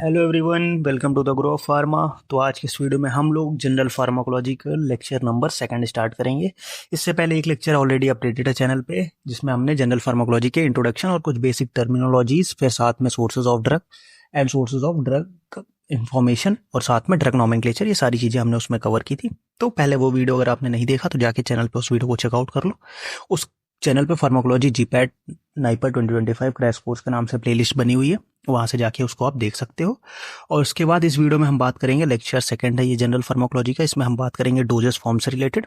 Hello everyone, welcome to the grow of pharma. तो आज के इस वीडियो में हम लोग general pharmacological lecture number second start करेंगे। इससे पहले एक लेक्चर ऑलरेडी अपडेटेड है चैनल पे, जिसमें हमने जनरल फार्माकोलॉजी के इंट्रोडक्शन और कुछ बेसिक टर्मिनोलॉजीज, फिर साथ में sources of drug and sources of drug information और साथ में ड्रग नॉमेनक्लेचर, ये सारी चीजें हमने उसमें कवर की थी। तो पहले वो वीडियो अगर आपने नहीं देखा तो जाके चैनल पे उस वीडियो को चेकआउट कर लो। उस चैनल पे pharmacology GPAT NIPER 2025 crash course के नाम से प्लेलिस्ट बनी हुई है, वहां से जाके उसको आप देख सकते हो। और उसके बाद इस वीडियो में हम बात करेंगे, लेक्चर सेकंड है ये जनरल फार्माकोलॉजी का, इसमें हम बात करेंगे डोजेस फॉर्म से रिलेटेड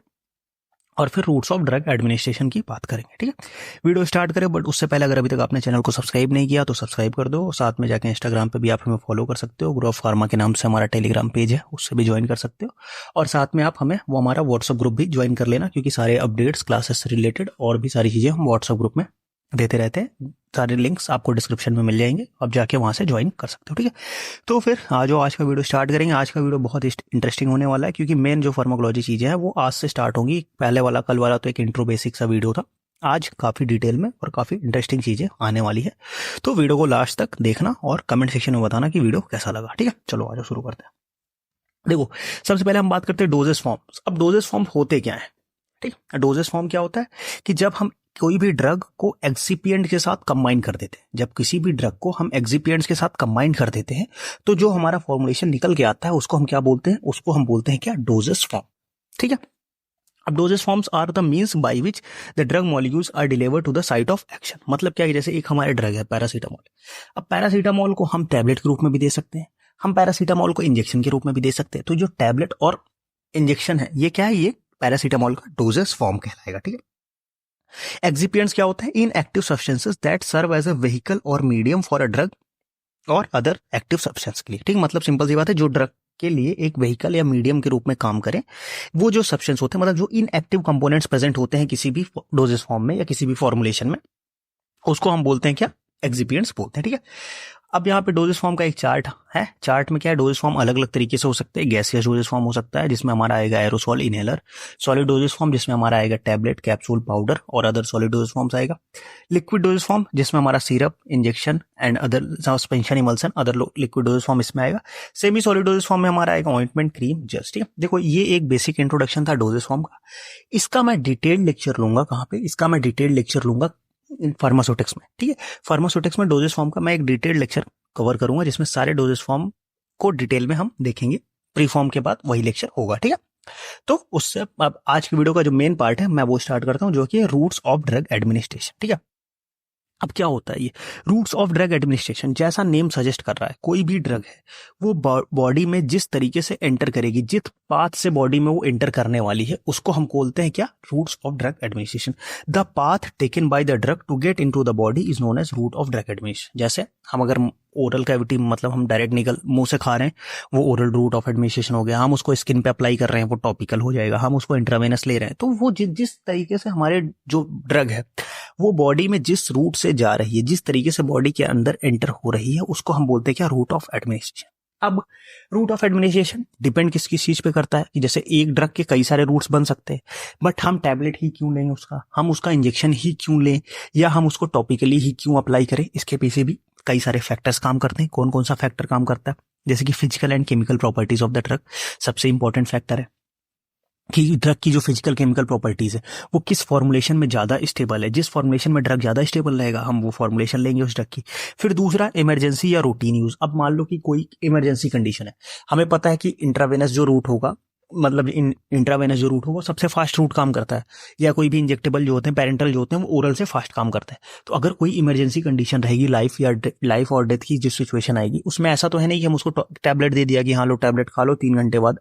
और फिर रूट्स ऑफ ड्रग एडमिनिस्ट्रेशन की बात करेंगे। ठीक है, वीडियो स्टार्ट करें, बट उससे पहले अगर अभी तक आपने चैनल को सब्सक्राइब नहीं किया तो सब्सक्राइब कर दो। साथ में जाके इंस्टाग्राम पे भी आप हमें फॉलो कर सकते हो, ग्रो ऑफ फार्मा के नाम से हमारा टेलीग्राम पेज है, उससे भी ज्वाइन कर सकते हो। और साथ में आप हमें वो हमारा व्हाट्सअप ग्रुप भी ज्वाइन कर लेना, क्योंकि सारे अपडेट्स क्लासेस से रिलेटेड और भी सारी चीजें हम व्हाट्सअप ग्रुप में देते रहते हैं। सारे लिंक्स आपको डिस्क्रिप्शन में मिल जाएंगे, आप जाके वहां से ज्वाइन कर सकते हो। ठीक है, तो फिर आज का वीडियो स्टार्ट करेंगे। आज का वीडियो बहुत इंटरेस्टिंग होने वाला है, क्योंकि मेन जो फार्माकोलॉजी चीजें हैं वो आज से स्टार्ट होंगी। पहले वाला, कल वाला तो एक इंट्रो बेसिक सा वीडियो था, आज काफी डिटेल में और काफी इंटरेस्टिंग चीजें आने वाली है। तो वीडियो को लास्ट तक देखना और कमेंट सेक्शन में बताना कि वीडियो कैसा लगा। ठीक है, चलो आज शुरू करते हैं। देखो, सबसे पहले हम बात करते हैं डोजेस फॉर्म्स। अब डोजेस फॉर्म होते क्या है? ठीक है, डोजेस फॉर्म क्या होता है कि जब हम कोई भी ड्रग को एक्सिपिएंट के साथ कंबाइन कर देते हैं, जब किसी भी ड्रग को हम एक्सिपिएंट्स के साथ कंबाइन कर देते हैं, तो जो हमारा फॉर्मुलेशन निकल के आता है उसको हम क्या बोलते हैं? उसको हम बोलते हैं क्या? Doses form. ठीक है, अब doses forms are the means by which the drug molecules are delivered to the site of action. मतलब क्या है, जैसे एक हमारे ड्रग है पैरासीटामोल। अब पैरासीटामोल को हम टैबलेट के रूप में भी दे सकते हैं, हम पैरासीटामोल को इंजेक्शन के रूप में भी दे सकते हैं। तो जो टैबलेट और इंजेक्शन है, ये क्या है? ये पैरासीटामोल का डोजेस फॉर्म कहलाएगा। ठीक है, एक्सिपिएंट्स क्या होते हैं? Inactive substances that serve as a vehicle और मीडियम फॉर अ ड्रग और अदर एक्टिव सब्सटेंस के लिए। ठीक, मतलब सिंपल सी बात है, जो ड्रग के लिए एक व्हीकल या मीडियम के रूप में काम करें, वो जो सब्सटेंस होते हैं, मतलब जो इनएक्टिव कंपोनेंट्स प्रेजेंट होते हैं किसी भी डोजेस फॉर्म में या किसी भी फॉर्मुलेशन में, उसको हम बोलते हैं क्या? एक्सिपिएंट्स बोलते हैं। ठीक है, अब यहाँ पे डोजेस फॉर्म का एक चार्ट है। चार्ट में क्या है? डोजेस फॉर्म अलग अलग तरीके से हो सकते हैं। गैसियस डोजेस फॉर्म हो सकता है, जिसमें हमारा आएगा aerosol, inhaler. Solid doses form, जिसमें हमारा आएगा टैबलेट, कैप्सूल, पाउडर और अदर सॉलिड डोजेस फॉर्म्स आएगा। लिक्विड डोजेस फॉर्म, जिसमें हमारा syrup, injection and other suspension, emulsion, other liquid dosage form इसमें आएगा। सेमी सॉलिड डोजेस फॉर्म में हमारा आएगा ऑइंटमेंट, क्रीम, जेल। ठीक है, देखो ये एक बेसिक इंट्रोडक्शन था डोजेस फॉर्म का। इसका मैं डिटेल्ड लेक्चर लूंगा। कहाँ पे? इसका मैं डिटेल्ड लेक्चर लूंगा फार्मास्यूटिक्स में। ठीक है, फार्मास्यूटिक्स में डोजेस फॉर्म का मैं एक डिटेल्ड लेक्चर कवर करूंगा, जिसमें सारे डोजेस फॉर्म को डिटेल में हम देखेंगे। प्री फॉर्म के बाद वही लेक्चर होगा। ठीक है, तो उससे अब आज की वीडियो का जो मेन पार्ट है मैं वो स्टार्ट करता हूं, जो कि रूट्स ऑफ ड्रग एडमिनिस्ट्रेशन। ठीक है, अब क्या होता है ये रूट्स ऑफ ड्रग एडमिनिस्ट्रेशन? जैसा नेम सजेस्ट कर रहा है, कोई भी ड्रग है वो बॉडी में जिस तरीके से एंटर करेगी, जिस पाथ से बॉडी में वो एंटर करने वाली है, उसको हम बोलते हैं क्या? Routes of drug administration. The path taken by the drug to get into the body is known as route of drug administration. जैसे हम अगर ओरल कैविटी, मतलब हम डायरेक्ट निकल मुंह से खा रहे हैं, वो ओरल रूट ऑफ एडमिनिस्ट्रेशन हो गया। हम उसको स्किन पे अप्लाई कर रहे हैं, वो टॉपिकल हो जाएगा। हम उसको इंट्रावेनस ले रहे हैं, तो वो जिस तरीके से हमारे जो ड्रग है वो बॉडी में जिस रूट से जा रही है, जिस तरीके से बॉडी के अंदर एंटर हो रही है, उसको हम बोलते हैं क्या? Route of administration. अब रूट ऑफ एडमिनिस्ट्रेशन डिपेंड किस किस चीज पे करता है, कि जैसे एक ड्रग के कई सारे रूट्स बन सकते हैं, बट हम टैबलेट ही क्यों लें उसका, हम उसका इंजेक्शन ही क्यों लें, या हम उसको टॉपिकली ही क्यों अप्लाई करें? इसके पीछे भी कई सारे फैक्टर्स काम करते हैं। कौन कौन सा फैक्टर काम करता है? जैसे कि physical and chemical properties of the drug सबसे इंपॉर्टेंट फैक्टर है, कि ड्रग की जो फिजिकल केमिकल प्रॉपर्टीज है वो किस फॉर्मुलेशन में ज्यादा स्टेबल है। जिस फॉर्मुलेशन में ड्रग ज्यादा स्टेबल रहेगा, हम वो फॉर्मुलेशन लेंगे उस ड्रग की। फिर दूसरा, इमरजेंसी या रूटीन यूज। अब मान लो कि कोई इमरजेंसी कंडीशन है, हमें पता है कि इंट्रावेनस जो रूट होगा, मतलब इंट्रावेनस जो रूट होगा सबसे फास्ट रूट काम करता है, या कोई भी इंजेक्टेबल जो होते हैं, पैरेंटल जो होते हैं, वो ओरल से फास्ट काम करता है। तो अगर कोई इमरजेंसी कंडीशन रहेगी, लाइफ और डेथ की जो सिचुएशन आएगी, उसमें ऐसा तो है नहीं कि हम उसको टैबलेट दे दिया कि हाँ लो टैबलेट खा लो, 3 घंटे बाद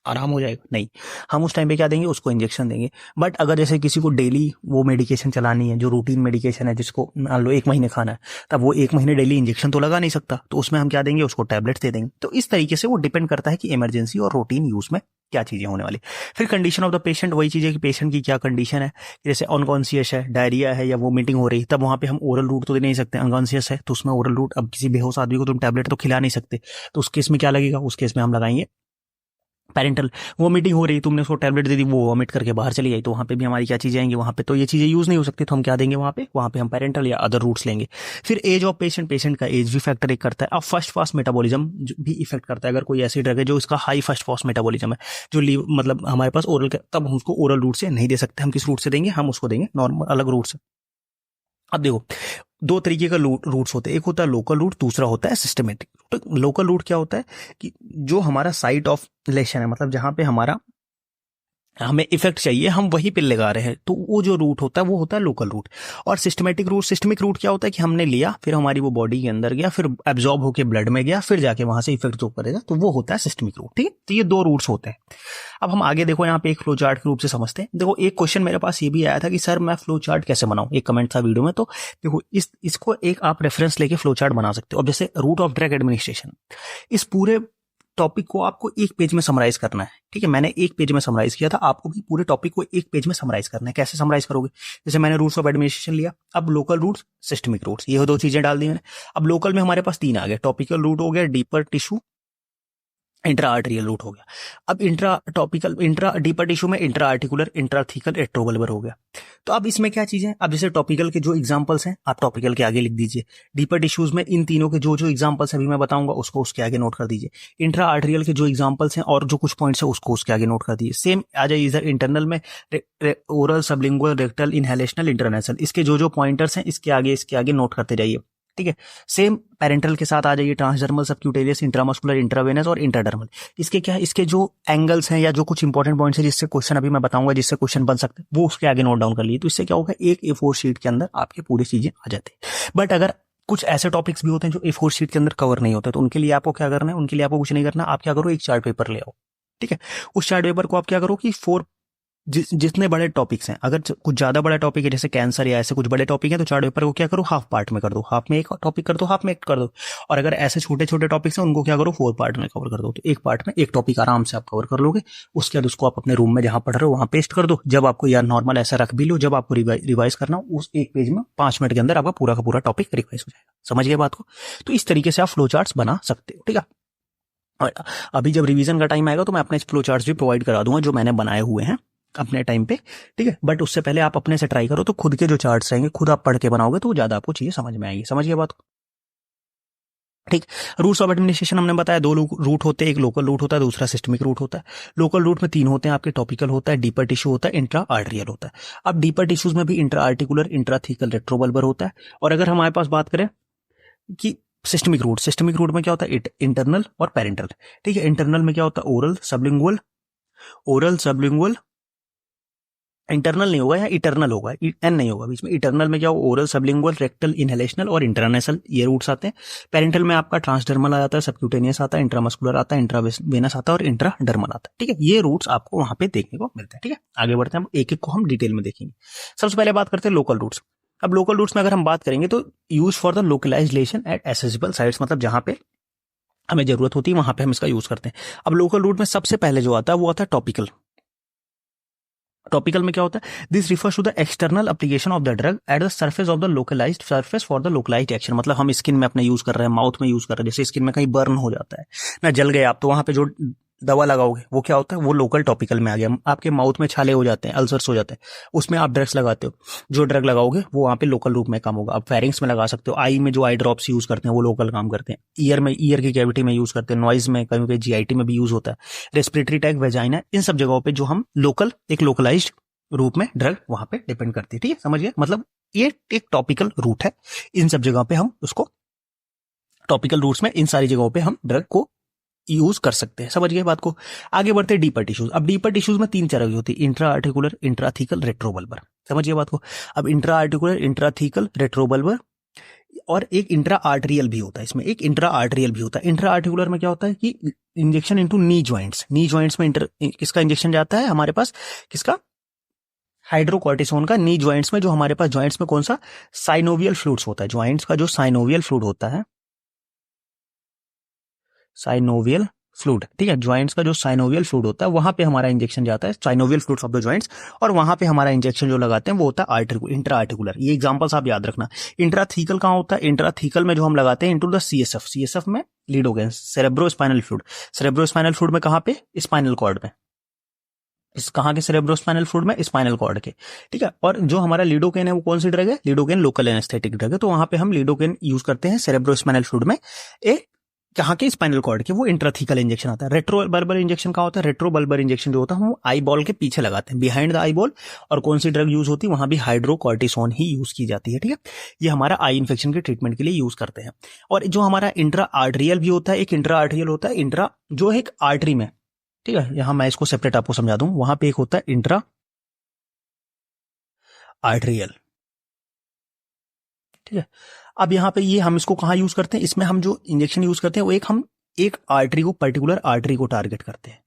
आराम हो जाएगा। नहीं, हम उस टाइम पे क्या देंगे? उसको इंजेक्शन देंगे। बट अगर जैसे किसी को डेली वो मेडिकेशन चलानी है, जो रूटीन मेडिकेशन है, जिसको मान लो 1 महीने खाना है, तब वो 1 महीने डेली इंजेक्शन तो लगा नहीं सकता, तो उसमें हम क्या देंगे? उसको टैबलेट्स दे देंगे। तो इस तरीके से वो डिपेंड करता है कि इमरजेंसी और रूटीन यूज में क्या चीजें होने वाली। फिर कंडीशन ऑफ द पेशेंट, वही चीज है कि पेशेंट की क्या कंडीशन है। जैसे अनकॉन्शियस है, डायरिया है या वोमिटिंग हो रही, तब वहां पे हम ओरल रूट तो दे नहीं सकते। अनकॉन्शियस है तो उसमें ओरल रूट, अब किसी बेहोश आदमी को तुम टैबलेट तो खिला नहीं सकते, तो उस केस में क्या लगेगा? उस केस में हम लगाएंगे पेरेंटल, वोमिटिंग हो रही, तुमने उसको टैबलेट दे दी, वो वोमिट करके बाहर चली गई, तो वहाँ पे भी हमारी क्या चीज़ें आएंगी, वहाँ पे तो ये चीज़ें यूज़ नहीं हो सकती, तो हम क्या देंगे वहाँ पे हम पेरेंटल या अदर रूट्स लेंगे। फिर एज ऑफ पेशेंट, पेशेंट का एज भी फैक्टर एक करता है। अब फर्स्ट पास मेटाबॉलिज्म भी इफेक्ट करता है। अगर कोई ऐसी ड्रग है जो इसका हाई फर्स्ट पास मेटाबॉलिज्म है, जो मतलब हमारे पास ओरल, तब हम उसको ओरल रूट से नहीं दे सकते। हम किस रूट से देंगे, हम उसको देंगे नॉर्मल अलग रूट से। अब देखो, दो तरीके का रूट्स होते हैं, एक होता है लोकल रूट, दूसरा होता है सिस्टमेटिक रूट। लोकल रूट क्या होता है कि जो हमारा साइट ऑफ लेशन है, मतलब जहां पे हमें इफेक्ट चाहिए, हम वहीं पे लगा रहे हैं, तो वो जो रूट होता है वो होता है लोकल रूट। और सिस्टमेटिक रूट क्या होता है कि हमने लिया, फिर हमारी वो बॉडी के अंदर गया, फिर एब्जॉर्ब होकर ब्लड में गया, फिर जाके वहां से इफेक्ट जो करेगा, तो वो होता है सिस्टमिक रूट। ठीक है, तो ये दो रूट्स होते हैं। अब हम आगे देखो, यहाँ पे एक फ्लो चार्ट के रूप से समझते हैं। देखो, एक क्वेश्चन मेरे पास ये भी आया था कि सर मैं फ्लो चार्ट कैसे बनाऊं, एक कमेंट था वीडियो में। तो देखो, इसको एक आप रेफरेंस लेके फ्लो चार्ट बना सकते हो। अब जैसे रूट ऑफ ड्रग एडमिनिस्ट्रेशन, इस पूरे टॉपिक को आपको एक पेज में समराइज करना है। ठीक है, मैंने एक पेज में समराइज किया था, आपको भी पूरे टॉपिक को एक पेज में समराइज करना है। कैसे समराइज करोगे, जैसे मैंने रूट्स ऑफ एडमिनिस्ट्रेशन लिया, अब लोकल रूट्स, सिस्टमिक रूट्स, ये दो चीजें डाल दी मैंने। अब लोकल में हमारे पास तीन आ गए, टॉपिकल रूट हो गया, deeper tissue, intra arterial route हो गया। अब इंट्रा डीपर टिश्यू में इंट्रा आर्टिकुलर, इंट्राथीकल, रेट्रोवल्वर हो गया। तो अब इसमें क्या चीजें, अब जैसे टॉपिकल के जो एग्जांपल्स हैं, आप टॉपिकल के आगे लिख दीजिए। डीपर टिश्यूज में इन तीनों के जो जो एग्जांपल्स अभी मैं बताऊंगा, उसको उसके आगे नोट कर दीजिए। इंट्रा आर्टरियल के जो एग्जांपल्स हैं और जो कुछ पॉइंट्स है, उसको उसके आगे नोट कर दीजिए। सेम आ जाए इधर इंटरनल में, oral, sublingual, rectal, inhalational, international, इसके जो जो पॉइंटर्स हैं, इसके आगे नोट करते जाइए। ठीक है, सेम पेरेंटल के साथ आ जाइए, ट्रांसडर्मल, सबक्यूटेनियस, इंट्रामस्कुलर, इंट्रावेनस और इंटरडर्मल। इसके क्या है, इसके जो एंगल्स हैं या जो कुछ इंपॉर्टेंट पॉइंट्स हैं जिससे क्वेश्चन अभी मैं बताऊंगा, जिससे क्वेश्चन बन सकते हैं, वो उसके आगे नोट डाउन कर लिए। तो इससे क्या होगा, एक A4 शीट के अंदर आपके पूरी चीजें आ जाती है। बट अगर कुछ ऐसे टॉपिक्स भी होते हैं जो A4 शीट के अंदर कवर नहीं होते, तो उनके लिए आपको क्या करना है, उनके लिए आपको कुछ नहीं करना, आप क्या करो, एक चार्ट पेपर ले आओ। ठीक है, उस चार्ट पेपर को आप क्या करो कि जितने बड़े टॉपिक्स हैं, अगर कुछ ज्यादा बड़ा टॉपिक है जैसे कैंसर या ऐसे कुछ बड़े टॉपिक है, तो चार्ट पेपर को क्या करो, हाफ पार्ट में कर दो, हाफ में एक टॉपिक कर दो, हाफ में एक कर दो। और अगर ऐसे छोटे छोटे टॉपिक्स हैं, उनको क्या करो, 4 पार्ट में कवर कर दो। तो एक पार्ट में एक टॉपिक आराम से आप कवर कर लोगे। उसके बाद उसको आप अपने रूम में जहां पढ़ रहे हो वहां पेस्ट कर दो। जब आपको यार नॉर्मल ऐसा रख भी लो, जब आपको रिवाइज करना हो, उस एक पेज में 5 मिनट के अंदर आपका पूरा का पूरा टॉपिक रिवाइज हो जाएगा। समझ गए बात को। तो इस तरीके से आप फ्लो चार्ट्स बना सकते हो। ठीक है, और अभी जब रिवीजन का टाइम आएगा तो मैं अपने फ्लो चार्ट्स भी प्रोवाइड करा दूंगा जो मैंने बनाए हुए हैं अपने टाइम पे। ठीक है, बट उससे पहले आप अपने से ट्राई करो, तो खुद के जो चार्ट्स रहेंगे, खुद आप पढ़ के बनाओगे, तो ज्यादा आपको चीजें समझ में आएंगी। समझ गए बात को। ठीक, रूट्स ऑफ एडमिनिस्ट्रेशन हमने बताया, दो रूट होते हैं, एक लोकल रूट होता है, दूसरा सिस्टमिक रूट होता है। लोकल रूट में 3 होते हैं आपके, टॉपिकल होता है, डीपर टिश्यू होता है, इंट्रा आर्टरियल होता है। अब डीपर टिश्यूज में भी इंट्रा आर्टिकुलर, इंट्राथीकल, रेट्रोवल्वर होता है। और अगर हमारे पास बात करें कि सिस्टमिक रूट में क्या होता है, इंटरनल और पेरेंटल। ठीक है, इंटरनल में क्या होता है, ओरल सबलिंगुअल, इंटरनल नहीं होगा, या इटरनल होगा, एन नहीं होगा बीच में। इटरनल में क्या हो, ओरल, सबलिंगुअल, रेक्टल, इनहेलेशनल और इंटरनेशनल, ये रूट्स आते हैं। पेरेंटल में आपका ट्रांसडर्मल आ जाता है, सबक्यूटेनियस आता है, इंट्रामस्कुलर आता है, इंट्रावेनस आता है और इंट्राडर्मल आता है। ठीक है, ये रूट्स आपको वहां पे देखने को मिलते हैं। ठीक है, आगे बढ़ते हैं, एक एक को हम डिटेल में देखेंगे। सबसे पहले बात करते हैं लोकल रूट्स। अब लोकल रूट्स में अगर हम बात करेंगे, तो use for the localized lesion at accessible sites, मतलब जहां पे हमें जरूरत होती है वहां पे हम इसका यूज करते हैं। अब लोकल रूट में सबसे पहले जो आता है वो आता है टॉपिकल। टॉपिकल में क्या होता है, this refers to the external application of the drug at the surface of the localized surface for the localized action. मतलब हम स्किन में अपने यूज कर रहे हैं, माउथ में यूज कर रहे हैं, जैसे स्किन में कहीं बर्न हो जाता है ना, जल गए आप, तो वहां पे जो दवा लगाओगे वो क्या होता है, वो लोकल टॉपिकल में आ गया। आपके माउथ में छाले हो जाते हैं, अल्सर्स हो जाते हैं, उसमें आप ड्रग्स लगाते हो, जो ड्रग लगाओगे वो वहां पे लोकल रूप में काम होगा। आप फेरिंग्स में लगा सकते हो, आई में जो आई ड्रॉप्स यूज करते हैं वो लोकल काम करते हैं, ईयर की कैविटी में यूज करते हैं, नॉइज में, कहीं पे जीआईटी में भी यूज होता है, रेस्पिरेटरी टैग, वेजाइना, इन सब जगहों पे जो हम लोकल, एक लोकलाइज्ड रूप में ड्रग वहां पे डिपेंड करती है। ठीक है, समझिए, मतलब ये एक टॉपिकल रूट है। इन सब जगहों पे हम उसको टॉपिकल रूट्स में, इन सारी जगहों पे हम ड्रग को यूज कर सकते हैं। समझ गए बात को। आगे बढ़ते हैं डीपर टिश्यूज। अब डीपर टिश्यूज में 3 तरह की होती है, इंट्रा आर्टिकुलर, इंट्राथीकल, रेट्रोवल्वर। समझिए बात को। अब इंट्रा आर्टिकुलर, इंट्राथीकल, रेट्रोवल्वर और एक इंट्रा आर्टरियल भी होता है, इसमें एक इंट्रा आर्टरियल भी होता है। इंट्रा आर्टिकुलर में क्या होता है कि इंजेक्शन इनटू नी जॉइंट्स में किसका इंजेक्शन जाता है हमारे पास, किसका, हाइड्रोकॉर्टिसोन का, नी जॉइंट्स में। जो हमारे पास जॉइंट्स में कौन सा, साइनोवियल फ्लूइड्स होता है, जॉइंट्स का जो साइनोवियल फ्लूइड होता है, साइनोवियल फ्लूइड, ठीक है, ज्वाइंट्स का जो साइनोवियल फ्लूइड होता है वहां पे हमारा इंजेक्शन जाता है, synovial fluids of the joints, और वहां पे हमारा इंजेक्शन जो लगाते हैं वो होता है इंट्रा आर्टिकुलर। ये एग्जांपल्स आप याद रखना। इंट्राथीकल कहां होता है? इंट्राथीकल में जो हम लगाते हैं इनटू द सीएसएफ, सीएसएफ में lidocaine, cerebrospinal fluid, cerebrospinal fluid में कहां पे? स्पाइनल कॉर्ड में। इस कहां के सेरेब्रोस्पाइनल फ्लूइड में? स्पाइनल कॉर्ड के, ठीक है। और जो हमारा लीडोकेन है वो कौन सी ड्रग है? लीडोकेन लोकल एनेस्थेटिक ड्रग है, तो वहां पे हम लीडोकेन यूज करते हैं सेरेब्रोस्पाइनल फ्लूइड में। कहाँ के? स्पाइनल कॉर्ड के, वो इंट्राथीकल इंजेक्शन आता है। रेट्रोबल्बर इंजेक्शन का होता है? रेट्रोबल्बर इंजेक्शन जो होता है हम आई बॉल के पीछे लगाते हैं, बिहाइंड द आई बॉल। और कौन सी ड्रग यूज होती है वहां भी? हाइड्रोकॉर्टिसोन ही यूज की जाती है, ठीक है। ये हमारा आई इन्फेक्शन के ट्रीटमेंट के लिए यूज करते हैं। और जो हमारा इंट्रा आर्टरियल भी होता है, एक इंट्रा आर्टरियल होता है, इंट्रा जो है एक आर्टरी में, ठीक है, यहां मैं इसको सेपरेट आपको समझा दूं। वहां पे एक होता है इंट्रा आर्टरियल, ठीक है। अब यहाँ पे ये हम इसको कहाँ यूज करते हैं? इसमें हम जो इंजेक्शन यूज करते हैं वो हम एक आर्टरी को, पर्टिकुलर आर्टरी को टारगेट करते हैं।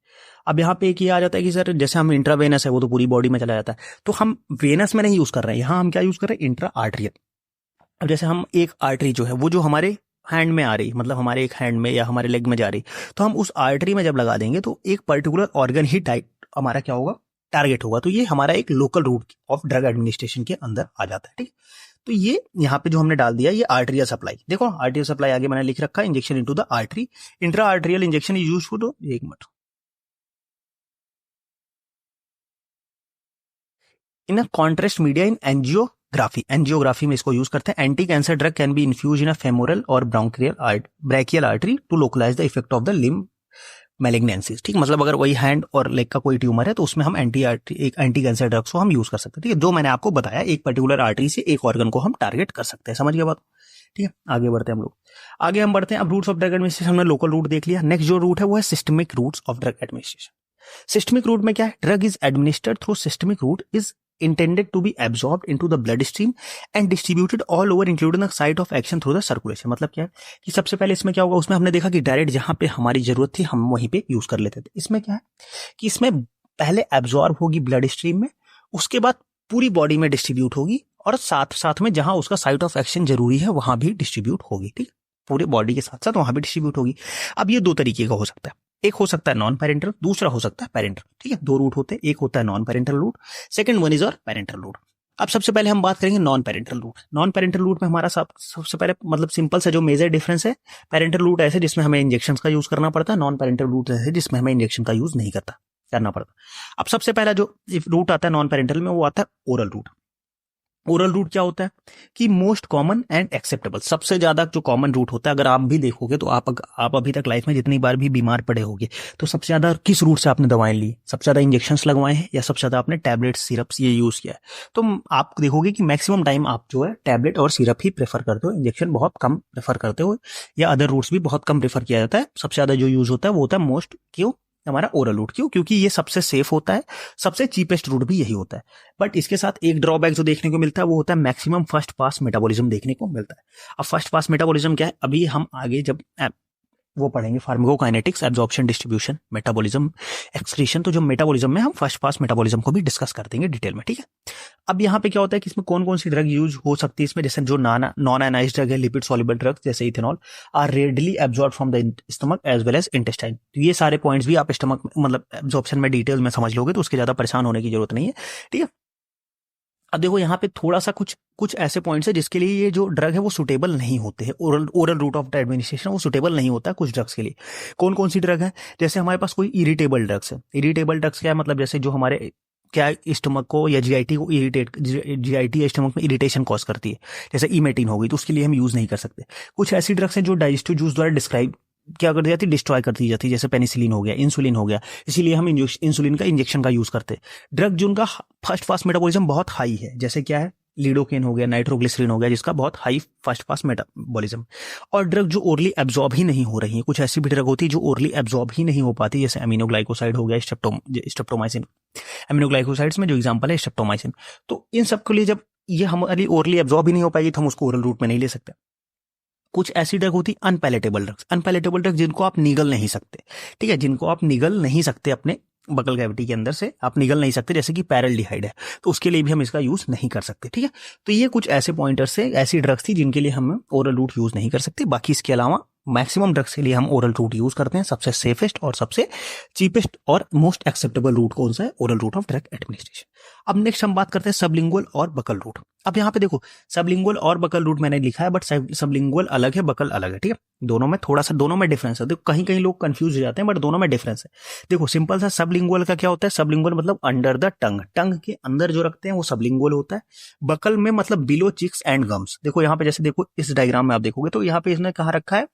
अब यहाँ पे एक ये आ जाता है कि सर जैसे हम इंट्रावेनस है वो तो पूरी बॉडी में चला जाता है, तो हम वेनस में नहीं यूज कर रहे हैं, यहाँ हम क्या यूज कर रहे हैं? Intra arterial. अब जैसे हम एक आर्टरी जो है वो जो हमारे हैंड में आ रही, मतलब हमारे एक हैंड में या हमारे लेग में जा रही, तो हम उस आर्टरी में जब लगा देंगे तो एक पर्टिकुलर ऑर्गन ही हमारा क्या होगा? टारगेट होगा। तो ये हमारा एक local route of drug administration के अंदर आ जाता है, ठीक है। तो ये यहाँ पे जो हमने डाल दिया ये आर्टरियल सप्लाई, देखो आर्टरियल सप्लाई आगे मैंने लिख रखा है, injection into the artery, intra arterial injection is used, एक minute, in a contrast media in angiography, angiography में इसको यूज करते हैं। Anti cancer drug can be infuse in a femoral और brachial artery to localise the effect of the limb malignancies, ठीक, मतलब अगर वही हैंड और लेग का कोई ट्यूमर है तो उसमें हम एंटी कैंसर ड्रग्स को हम यूज कर सकते हैं, ठीक है। जो मैंने आपको बताया, एक पर्टिकुलर आर्टरी से एक ऑर्गन को हम टारगेट कर सकते हैं, समझ गए बात, ठीक है। आगे बढ़ते हैं हम लोग, आगे हम बढ़ते हैं। अब रूट्स ऑफ ड्रग एडमिनिस्ट्रेशन हमने लोकल रूट देख लिया। नेक्स्ट जो रूट है वो है systemic routes of drug administration. Systemic route में क्या है? Drug is administered through systemic route, is intended to be absorbed into the blood stream and distributed all over including the site of action through the circulation। मतलब क्या है कि सबसे पहले इसमें क्या होगा, उसमें हमने देखा कि डायरेक्ट जहां पे हमारी जरूरत थी हम वहीं पे यूज कर लेते थे। इसमें क्या है कि इसमें पहले एब्जॉर्ब होगी ब्लड स्ट्रीम में, उसके बाद पूरी बॉडी में डिस्ट्रीब्यूट होगी, और साथ साथ में जहां उसका साइट ऑफ एक्शन जरूरी है वहां भी डिस्ट्रीब्यूट होगी, ठीक, पूरे बॉडी के साथ साथ वहां भी डिस्ट्रीब्यूट होगी। अब ये दो तरीके का हो सकता है, एक हो सकता है नॉन पेरेंटल, दूसरा हो सकता है पेरेंटल, ठीक है। दो रूट होते हैं, एक होता है non parental route, second one is और पेरेंटल रूट। अब सबसे पहले हम बात करेंगे non parental route. Non parental route में हमारा सबसे पहले मतलब सिंपल सा जो मेजर डिफरेंस है, पेरेंटल रूट ऐसे जिसमें हमें इंजेक्शन का यूज करना पड़ता है, नॉन पेरेंटल रूट ऐसे जिसमें हमें इंजेक्शन का यूज नहीं करना पड़ता। अब सबसे पहला जो रूट आता है नॉन पेरेंटल में वो आता है ओरल रूट। ओरल रूट क्या होता है कि मोस्ट कॉमन एंड एक्सेप्टेबल, सबसे ज्यादा जो कॉमन रूट होता है। अगर आप भी देखोगे तो आप अभी तक लाइफ में जितनी बार भी बीमार पड़े होगे तो सबसे ज्यादा किस रूट से आपने दवाएं ली? सबसे ज्यादा इंजेक्शंस लगवाए हैं या सबसे ज्यादा आपने टैबलेट सिरप्स ये यूज किया है? तो आप देखोगे कि मैक्सिमम टाइम आप जो है टैबलेट और सिरप ही प्रेफर करते हो, इंजेक्शन बहुत कम प्रेफर करते हो, या अदर रूट्स भी बहुत कम प्रेफर किया जाता है। सबसे ज्यादा जो यूज होता है वो होता है मोस्ट, क्यों? हमारा ओरल रूट। क्यों? क्योंकि ये सबसे सेफ होता है, सबसे चीपेस्ट रूट भी यही होता है। बट इसके साथ एक ड्रॉबैक जो देखने को मिलता है वो होता है मैक्सिमम फर्स्ट पास मेटाबॉलिज्म देखने को मिलता है। अब फर्स्ट पास मेटाबॉलिज्म क्या है, अभी हम आगे जब वो पढ़ेंगे pharmacokinetics, absorption, distribution, metabolism, excretion, तो जो मेटाबॉलिज्म में हम फर्स्ट पास मेटाबॉलिज्म को भी डिस्कस कर देंगे डिटेल में, ठीक है। अब यहाँ पे क्या होता है कि इसमें कौन कौन सी ड्रग यूज हो सकती है इसमें, जैसे जो नॉन आयनाइज्ड ड्रग है, लिपिड सॉल्युबल ड्रग जैसे ethanol, are readily absorb from the stomach as well as intestine. तो ये सारे पॉइंट्स भी आप स्टमक मतलब एब्जॉर्प्शन में डिटेल में समझ लोगे तो उसके ज्यादा परेशान होने की जरूरत नहीं है, ठीक है। अब देखो यहाँ पे थोड़ा सा कुछ ऐसे पॉइंट्स है जिसके लिए ये जो ड्रग है वो सुटेबल नहीं होते हैं, ओरल रूट ऑफ एडमिनिस्ट्रेशन वो सुटेबल नहीं होता है कुछ ड्रग्स के लिए। कौन कौन सी ड्रग है? जैसे हमारे पास कोई इरिटेबल ड्रग्स है। इरिटेबल ड्रग्स क्या है, मतलब जैसे जो हमारे क्या स्टमक को या जीआईटी को जीआईटी या स्टमक में इरिटेशन कॉज करती है, जैसे इमेटिन हो गई, तो उसके लिए हम यूज नहीं कर सकते। कुछ ऐसी ड्रग्स हैं जो डाइजेस्टिव जूस द्वारा डिस्क्राइब क्या कर दी जाती है, डिस्ट्रॉय कर दी जाती है, जैसे पेनिसिलिन हो गया, इंसुलिन हो गया, इसीलिए हम इंसुलिन का इंजेक्शन का यूज करते हैं। ड्रग जिनका फर्स्ट पास मेटाबॉलिज्म बहुत हाई है, जैसे क्या है, लीडोकेन हो गया, नाइट्रोग्लिसरीन हो गया, जिसका बहुत हाई फर्स्ट पास मेटाबॉलिज्म। और ड्रग जो ओरली एब्जॉर्ब ही नहीं हो रही है, कुछ ऐसी भी ड्रग होती है जो ओरली एब्जॉर्ब ही नहीं हो पाती, जैसे अमीनोग्लाइकोसाइड हो गया, स्ट्रेप्टोमाइसिन, अमीनोग्लाइकोसाइड्स में जो एग्जांपल है स्ट्रेप्टोमाइसिन। तो इन सब के लिए जब ये हमारी ओरली एब्जॉर्ब ही नहीं हो पाएगी तो हम उसको ओरल रूट में नहीं ले सकते। कुछ ऐसी ड्रग होती अनपैलेटेबल ड्रग्स, अनपैलेटेबल ड्रग जिनको आप निगल नहीं सकते, ठीक है, जिनको आप निगल नहीं सकते, अपने बकल कैविटी के अंदर से आप निगल नहीं सकते, जैसे कि पैरेल्डिहाइड है, तो उसके लिए भी हम इसका यूज नहीं कर सकते, ठीक है। तो ये कुछ ऐसे पॉइंटर्स से ऐसी ड्रग्स थी जिनके लिए हम ओरल रूट यूज नहीं कर सकते। बाकी इसके अलावा मैक्सिमम ड्रग्स के लिए हम ओरल रूट यूज करते हैं। सबसे सेफेस्ट और सबसे चीपेस्ट और मोस्ट एक्सेप्टेबल रूट कौन सा है? Oral route of drug administration. अब नेक्स्ट हम बात करते हैं सबलिंगुअल और बकल रूट। अब यहाँ पे देखो सबलिंगुअल और बकल रूट मैंने लिखा है, बट सबलिंगुअल अलग है, बकल अलग है, ठीक है। दोनों में थोड़ा सा, दोनों में डिफरेंस है। देखो कहीं कहीं लोग कंफ्यूज हो जाते हैं, बट दोनों में डिफरेंस है। देखो सिंपल सा, सबलिंगुअल का क्या होता है? सबलिंगुअल मतलब अंडर द टंग, टंग के अंदर जो रखते हैं वो सबलिंगुअल होता है। बकल में मतलब बिलो चिक्स एंड गम्स। देखो यहाँ पे जैसे देखो इस डायग्राम में आप देखोगे तो यहाँ पे इसने कहा रखा है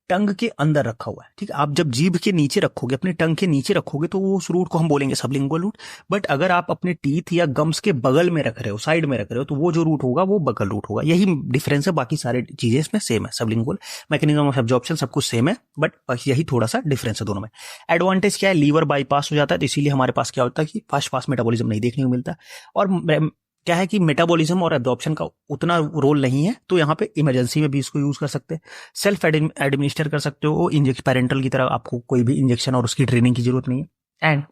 टंग के अंदर रखा हुआ है, ठीक है। आप जब जीभ के नीचे रखोगे, अपने टंग के नीचे रखोगे, तो वो उस रूट को हम बोलेंगे सबलिंगुअल रूट। बट अगर आप अपने टीथ या गम्स के बगल में रख रहे हो, साइड में रख रहे हो, तो वो जो रूट होगा वो बकल रूट होगा। यही डिफरेंस है, बाकी सारी चीजें इसमें सेम है। सबलिंगुअल मैकेनिज्म ऑफ एब्जॉर्प्शन सब कुछ सेम है, बट यही थोड़ा सा डिफरेंस है दोनों में। एडवांटेज क्या है? लीवर बाईपास हो जाता है, तो इसीलिए हमारे पास क्या होता है कि फास्ट फास्ट मेटाबॉलिज्म नहीं देखने को मिलता। और क्या है कि मेटाबॉलिज्म और एब्जॉर्प्शन का उतना रोल नहीं है, तो यहाँ पे इमरजेंसी में भी इसको यूज कर सकते हैं। सेल्फ एडमिनिस्टर कर सकते हो, इंजेक्शन पेरेंटल की तरह, आपको कोई भी इंजेक्शन और उसकी ट्रेनिंग की जरूरत नहीं है। एंड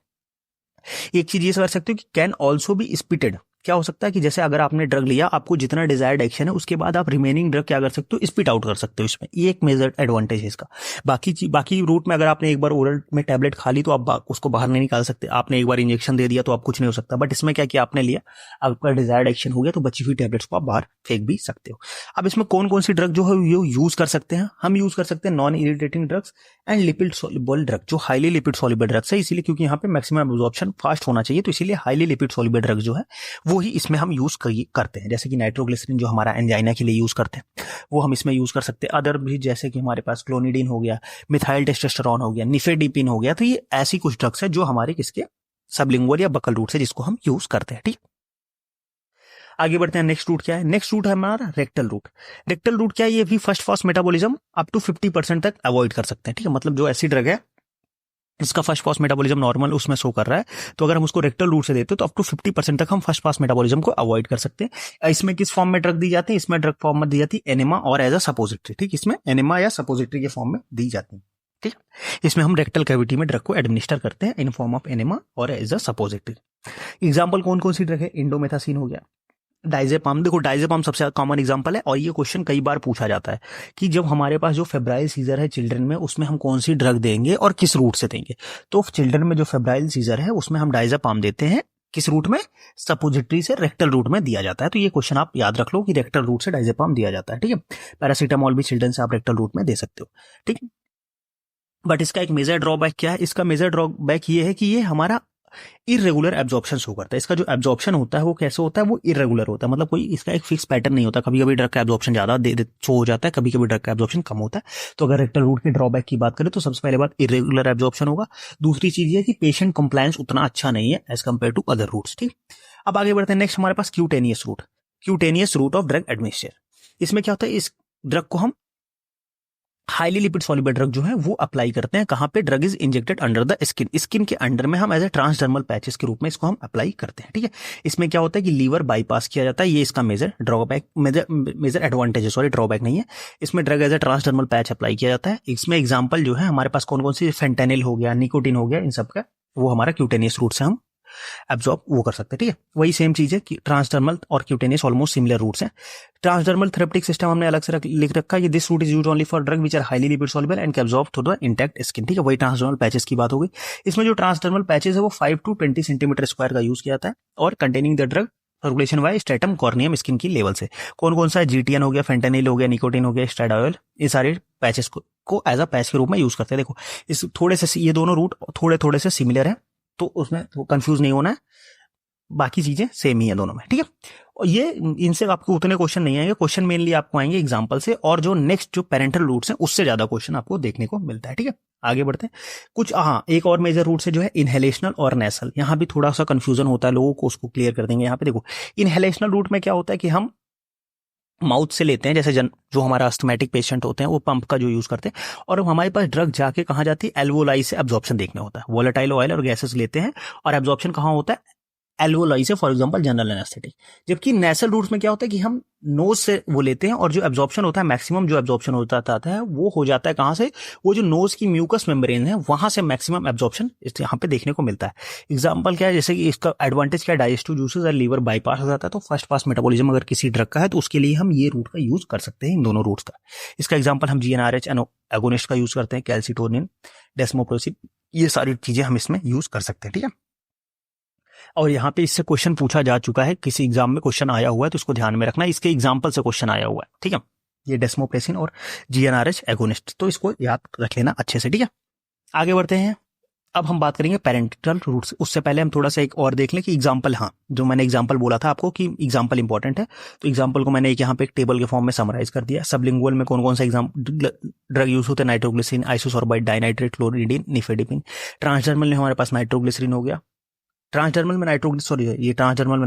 एक चीज ये कर सकते हो कि कैन ऑल्सो बी स्पिटेड। क्या हो सकता है कि जैसे अगर आपने ड्रग लिया, आपको जितना डिजायर्ड एक्शन है उसके बाद आप रिमेनिंग ड्रग क्या कर सकते हो? स्पिट आउट कर सकते हो इसमें। ये एक मेजर एडवांटेज है इसका। बाकी रूट में अगर आपने एक बार ओरल में टैबलेट खा ली तो आप उसको बाहर नहीं निकाल सकते। आपने एक बार इंजेक्शन दे दिया तो आप कुछ नहीं हो सकता। बट इसमें क्या किया आपने, लिया, आपका डिजायर्ड एक्शन हो गया, तो बची हुई टैबलेट्स को आप बाहर फेंक भी सकते हो। अब इसमें कौन कौन सी ड्रग जो है यूज कर सकते हैं? हम यूज कर सकते हैं non irritating drugs and lipid soluble drug, जो हाईली लिपिड सोल्युबल ड्रग्स है। इसीलिए क्योंकि यहाँ पे मैक्सिमम एब्जॉर्प्शन फास्ट होना चाहिए, तो इसीलिए हाईली लिपिड सोल्युबल ड्रग जो है वो ही इसमें हम यूज करते हैं। जैसे कि नाइट्रोग्लिसरीन जो हमारा एंजाइना के लिए यूज करते हैं, वो हम इसमें यूज कर सकते हैं। अदर भी जैसे कि हमारे पास क्लोनिडीन हो गया, मिथाइल टेस्टोस्टेरोन हो गया, निफेडिपिन हो गया। तो ये ऐसी कुछ ड्रग्स है जो हमारे किसके सबलिंगुअल या बकल रूट से, जिसको हम यूज करते हैं, ठीक। आगे बढ़ते हैं। नेक्स्ट रूट क्या है? नेक्स्ट रूट है हमारा रेक्टल रूट। रेक्टल रूट क्या है? ये भी first fast metabolism up to 50% तक अवॉइड कर सकते हैं, ठीक है। मतलब जो ऐसी ड्रग है इसका फर्स्ट पास मेटाबॉलिज्म नॉर्मल उसमें शो कर रहा है, तो अगर हम उसको रेक्टल रूट से देते हैं तो अप टू 50% तक हम फर्स्ट पास मेटाबॉलिज्म को अवॉइड कर सकते हैं। इसमें किस फॉर्म में ड्रग दी जाती है? इसमें ड्रग फॉर्म में दी जाती है एनेमा और एज अ सपोजिटरी, ठीक। इसमें एनेमा या सपोजिटरी के फॉर्म में दी जाती है, ठीक। इसमें हम रेक्टल कैविटी में ड्रग को एडमिनिस्टर करते हैं इन फॉर्म ऑफ एनेमा और एज अ सपोजिटरी। एग्जाम्पल कौन कौन सी ड्रग है? इंडोमेथासिन हो गया, डाइजेपाम। देखो डाइजेपाम सबसे कॉमन एग्जांपल है, और ये क्वेश्चन कई बार पूछा जाता है कि जब हमारे पास जो फेब्राइल सीजर है चिल्ड्रन में, उसमें हम कौन सी ड्रग देंगे और किस रूट से देंगे। तो चिल्ड्रन में जो फेब्राइल सीजर है उसमें हम डाइजेपाम देते हैं, किस रूट में? सपोजिटरी से रेक्टल रूट में दिया जाता है। तो ये क्वेश्चन आप याद रख लो कि रेक्टल रूट से डाइजेपाम दिया जाता है, ठीक है। पैरासीटामोल भी चिल्ड्रन से आप रेक्टल रूट में दे सकते हो, ठीक। बट इसका एक मेजर ड्रॉबैक क्या है? इसका मेजर ड्रॉबैक ये है कि ये हमारा इरेगुलर एब्जॉर्प्शन शो करता है। इसका जो एब्जॉर्प्शन होता है वो कैसे होता है? वो इरेगुलर होता है, मतलब कोई इसका एक फिक्स पैटर्न नहीं होता। कभी कभी ड्रग का एब्जॉर्प्शन ज्यादा शो हो जाता है, कभी कभी ड्रग का एब्जॉर्प्शन कम होता है। तो अगर रेक्टल रूट के ड्रॉबैक की बात करें तो सबसे पहले बात इरेगुलर एब्जॉर्प्शन होगा। दूसरी चीज ये कि पेशेंट कंप्लायंस उतना अच्छा नहीं है as compare to other routes, ठीक। अब आगे बढ़ते हैं। नेक्स्ट हमारे पास cutaneous route. Cutaneous route of drug administration. इसमें क्या होता है? इस ड्रग को हम हाईली लिपिड सॉल्युबल ड्रग जो है वो अप्लाई करते हैं। कहां पे? Drug is injected under the skin. Skin के अंडर में हम एज ए ट्रांसडर्मल पैचेस के रूप में इसको हम अप्लाई करते हैं, ठीक है। इसमें क्या होता है कि लीवर बाईपास किया जाता है। ये इसका मेजर ड्रॉबैक, मेजर एडवांटेज है, सॉरी ड्रॉबैक नहीं है। इसमें drug as a transdermal patch apply किया जाता है। इसमें एग्जाम्पल जो है हमारे पास कौन कौन सी? फेंटेनिल हो गया, निकोटिन हो गया, इन सब का वो हमारा क्यूटेनियस रूट से हम एब्जॉर्ब वो कर सकते हैं, ठीक है। वही सेम चीज है कि ट्रांसडर्मल और क्यूटेनियस ऑलमोस्ट सिमिलर रूट्स हैं। ट्रांसडर्मल थेरेप्यूटिक सिस्टम हमने अलग से लिख रखा है कि this route is used only for drug which are highly lipid soluble and can absorb through the intact skin, ठीक है। वही ट्रांसडर्मल पैचेस की बात हो गई। इसमें जो ट्रांसडर्मल पैचेस है वो 5 to 20 सेंटीमीटर स्क्वायर का यूज किया जाता है और containing the drug circulation via stratum corneum skin की लेवल से। कौन कौन सा? जीटीएन हो गया, फेंटेनिल हो गया, निकोटिन हो गया, स्ट्रेडायोल, ये सारे पैचेस को एज अ पैच के रूप में यूज करते हैं। देखो इस थोड़े से ये दोनों रूट थोड़े थोड़े से सिमिलर है, तो उसमें कंफ्यूज नहीं होना है, बाकी चीजें सेम ही है दोनों में, ठीक है। और ये इनसे आपको उतने क्वेश्चन नहीं आएंगे, क्वेश्चन मेनली आपको आएंगे एग्जांपल से, और जो नेक्स्ट जो पेरेंटल रूट्स हैं उससे ज्यादा क्वेश्चन आपको देखने को मिलता है, ठीक है। आगे बढ़ते हैं। कुछ एक और मेजर रूट से जो है इनहेलेशनल और नेसल। यहां भी थोड़ा सा कंफ्यूजन होता है लोगों को, उसको क्लियर कर देंगे। यहाँ पे देखो इनहेलेशनल रूट में क्या होता है कि हम माउथ से लेते हैं, जैसे जो हमारा अस्थमैटिक पेशेंट होते हैं वो पंप का जो यूज करते हैं, और हमारे पास ड्रग जाके कहाँ जाती है? एल्वोलाई से एब्जॉर्प्शन देखने होता है। वोलेटाइल ऑयल और गैसेस लेते हैं और एब्जॉर्प्शन कहाँ होता है? एल्वोलाई से, फॉर एग्जांपल जनरल एनेस्थेटिक। जबकि नेसल रूट्स में क्या होता है कि हम नोज से वो लेते हैं और जो एब्जॉर्प्शन होता है, मैक्सिमम जो एब्जॉर्प्शन होता है वो हो जाता है कहाँ से, वो जो नोज की म्यूकस मेम्ब्रेन है वहां से मैक्सिमम एब्जॉर्प्शन यहाँ पे देखने को मिलता है। एग्जांपल क्या है, जैसे कि इसका एडवांटेज क्या है, डाइजेस्टिव जूसेस और लीवर बाईपास हो जाता है, तो फर्स्ट पास मेटाबॉलिज्म अगर किसी ड्रग का है तो उसके लिए हम ये रूट का यूज कर सकते हैं, इन दोनों रूट्स का। इसका एग्जाम्पल हम GnRH एगोनिस्ट का यूज करते हैं, कैल्सिटोनिन, डेस्मोप्रोसिन, ये सारी चीजें हम इसमें यूज कर सकते हैं, ठीक है। और यहाँ पे इससे क्वेश्चन पूछा जा चुका है, किसी एग्जाम में क्वेश्चन आया हुआ है तो इसको ध्यान में रखना, इसके एग्जाम्पल से क्वेश्चन आया हुआ है, ठीक है। ये डेस्मोप्रेसिन और GnRH एगोनिस्ट, तो इसको याद रख लेना अच्छे से, ठीक है। आगे बढ़ते हैं, अब हम बात करेंगे पेरेंटल रूट्स। उससे पहले हम थोड़ा सा एक और देख लें कि एग्जाम्पल, हाँ जो मैंने एग्जाम्पल बोला था आपको कि एग्जाम्पल इंपॉर्टेंट है, तो एग्जाम्पल को मैंने यहाँ पे एक टेबल के फॉर्म में समराइज कर दिया। सबलिंगुअल में कौन कौन सा ड्रग यूज होते हैं, nitroglycerine, isosorbide, dinitrate, clonidine, nifedipine. Transdermal में हमारे पास नाइट्रोग्लिसरीन हो गया, ट्रांसडर्मल में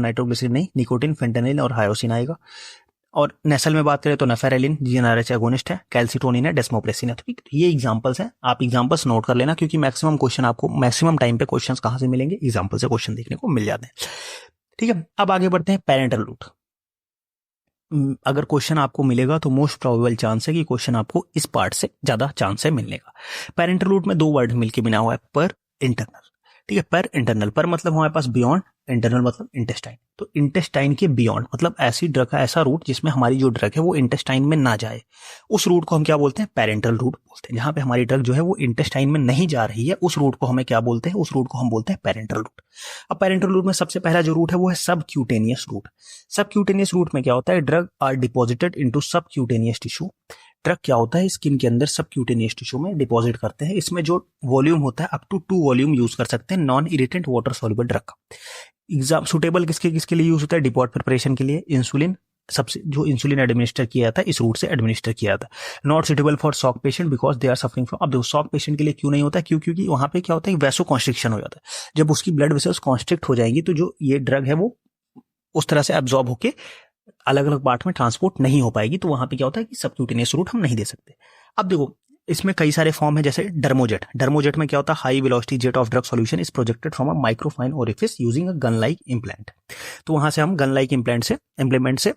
नाइट्रोग्लिसरीन नहीं, निकोटिन, फेंटेनिल और हायोसिन आएगा। और नेसल में बात करें तो नेफेरेलिन, GnRH एगोनिस्ट है, कैल्सिटोनिन है, डेस्मोप्रेसिन है। ठीक, ये एग्जांपल्स हैं, आप एग्जांपल्स नोट कर लेना, क्योंकि मैक्सिमम क्वेश्चन आपको मैक्सिमम टाइम पे क्वेश्चंस कहां से मिलेंगे, एग्जांपल से क्वेश्चन देखने को मिल जाते हैं, ठीक है। अब आगे बढ़ते हैं, पेरेंटल रूट। अगर क्वेश्चन आपको मिलेगा तो मोस्ट प्रोबेबल चांस है कि क्वेश्चन आपको इस पार्ट से ज्यादा चांस है मिलने का। पेरेंटल रूट में दो वर्ड मिलकर बना हुआ है, पर इंटरनल, ठीक है। पर इंटरनल, पर मतलब हमारे पास बियॉन्ड, इंटरनल मतलब इंटेस्टाइन। तो इंटेस्टाइन के बियॉन्ड मतलब ऐसी ड्रग का ऐसा रूट जिसमें हमारी जो ड्रग है वो इंटेस्टाइन में ना जाए, उस रूट को हम क्या बोलते हैं, पेरेंटल रूट बोलते हैं। जहां पे हमारी ड्रग जो है वो इंटेस्टाइन में नहीं जा रही है, उस रूट को हमें क्या बोलते हैं, उस रूट को हम बोलते हैं पेरेंटल रूट। अब पेरेंटल रूट में सबसे पहला जो रूट है वो है सबक्यूटेनियस रूट। सबक्यूटेनियस रूट में क्या होता है, drug are deposited into subcutaneous tissue. Drug क्या होता है, स्किन के अंदर सबक्यूटेनियस टिश्यू में डिपॉजिट करते हैं। इसमें जो वॉल्यूम होता है अप टू 2 वॉल्यूम यूज कर सकते हैं non irritant water soluble drug का। एग्जाम सुटेबल किसके किसके लिए यूज होता है, डिपॉट प्रिपरेशन के लिए। इंसुलिन, सबसे जो इंसुलिन एडमिनिस्टर किया जाता है इस रूट से एडमिनिस्टर किया जाता है। Not suitable for shock patient because they are suffering from, अब देखो शॉक पेशेंट के लिए क्यों नहीं होता है, क्योंकि वहां पे क्या होता है, वैसो कॉन्स्ट्रिक्शन हो जाता है। जब उसकी ब्लड वेसल्स कॉन्स्ट्रिक्ट हो जाएंगी तो जो ये ड्रग है वो उस तरह से एब्जॉर्ब होके अलग अलग पार्ट में ट्रांसपोर्ट नहीं हो पाएगी, तो वहां पे क्या होता है कि सबक्यूटेनियस रूट हम नहीं दे सकते। अब देखो इसमें कई सारे फॉर्म है, जैसे डर्मोजेट। डर्मोजेट में क्या होता है, high velocity jet of drug solution is projected from a microfine orifice using a gun like implant. तो वहां से हम गन लाइक इम्प्लीमेंट से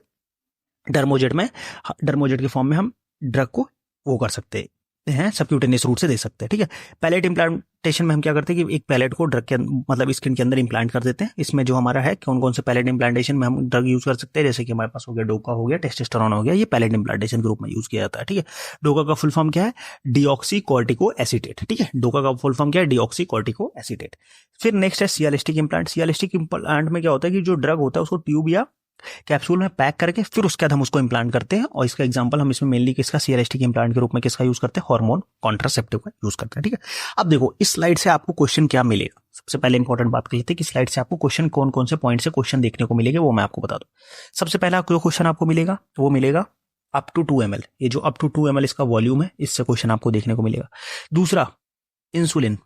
डर्मोजेट के फॉर्म में हम ड्रग को वो कर सकते हैं, सबक्यूटेनियस रूट से दे सकते हैं, ठीक है। पैलेट इम्प्लांटेशन में हम क्या करते हैं कि एक पैलेट को ड्रग के मतलब स्किन के अंदर इम्प्लांट कर देते हैं। इसमें जो हमारा है कौन कौन से पैलेट इम्प्लांटेशन में हम ड्रग यूज कर सकते हैं, जैसे कि हमारे पास हो गया डोका हो गया, टेस्टोस्टेरोन हो गया, ये पैलेट इम्प्लांटेशन के रूप में यूज किया जाता है, ठीक है। डोका का फुल फॉर्म क्या है, डीऑक्सी कॉर्टिको एसीटेट, ठीक है। डोका का फुल फॉर्म क्या है, डीऑक्सी कॉर्टिको एसीटेट। फिर नेक्स्ट है सियालिस्टिक इम्प्लांट। सियालिस्टिक इम्प्लांट में क्या होता है कि जो ड्रग होता है उसको ट्यूब या कैप्सूल में पैक करके फिर उसके बाद हम उसको इम्प्लांट करते हैं। और इसका एग्जांपल हम इसमें मेनली किसका, सियालिस्टिक इम्प्लांट के रूप में किसका यूज करते हैं, हार्मोन कॉन्ट्रासेप्टिव का यूज करते हैं, ठीक है। अब देखो इस स्लाइड से आपको क्वेश्चन क्या मिलेगा, सबसे पहले इंपॉर्टेंट बात कर लेते हैं कि स्लाइड से आपको क्वेश्चन कौन कौन से पॉइंट से क्वेश्चन देखने को मिलेंगे वो मैं आपको बता दूं। सबसे पहला जो क्वेश्चन आपको मिलेगा वो मिलेगा अप टू 2 ml, ये जो अप टू 2 ml इसका वॉल्यूम है, इससे क्वेश्चन आपको देखने को मिलेगा। दूसरा इंसुलिन,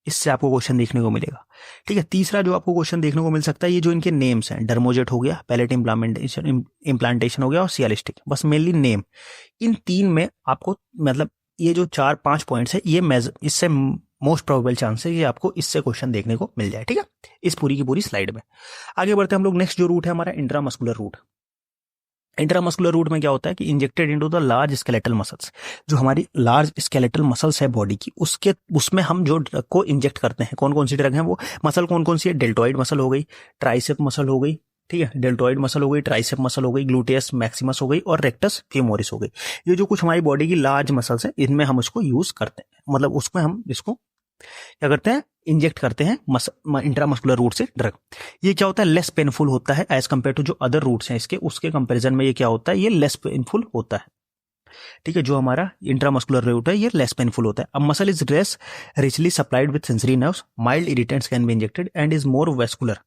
इससे आपको क्वेश्चन देखने को मिलेगा, ठीक है। तीसरा जो आपको क्वेश्चन देखने को मिल सकता है, ये जो इनके नेम्स हैं, डर्मोजेट हो गया, पैलेट इम्प्लांटेशन हो गया और सियालिस्टिक, बस मेनली नेम। इन तीन में आपको मतलब ये जो 4-5 पॉइंट्स है ये इससे मोस्ट प्रोबेबल चांस है ये आपको इससे क्वेश्चन देखने को मिल जाए, ठीक है, इस पूरी की पूरी स्लाइड में। आगे बढ़ते हैं हम लोग, नेक्स्ट जो रूट है हमारा इंट्रामस्कुलर रूट। इंट्रामस्कुलर रूट में क्या होता है कि injected into the large skeletal muscles, जो हमारी लार्ज स्केलेटल मसल्स है बॉडी की, उसमें हम जो ड्रग को इंजेक्ट करते हैं, कौन कौन सी ड्रग है वो मसल कौन कौन सी है, डेल्टॉइड मसल हो गई, ट्राइसेप मसल हो गई, ठीक है, डेल्टॉइड मसल हो गई, ट्राइसेप मसल हो गई, ग्लूटेयस मैक्सिमस हो गई और रेक्टस फेमोरिस हो गई। ये जो कुछ हमारी बॉडी की लार्ज मसल्स है इनमें हम उसको यूज करते हैं, मतलब उसमें हम इसको क्या करते हैं, इंजेक्ट करते हैं इंट्रामस्कुलर रूट से ड्रग। ये क्या होता है, लेस पेनफुल होता है एज कंपेयर टू जो अदर रूट्स हैं इसके, उसके कंपैरिजन में ये क्या होता है, ये लेस पेनफुल होता है, ठीक है। जो हमारा इंट्रामस्कुलर रूट है ये लेस पेनफुल होता है। अब muscle is less richly supplied with sensory nerves, mild irritants can be injected and is more vascular,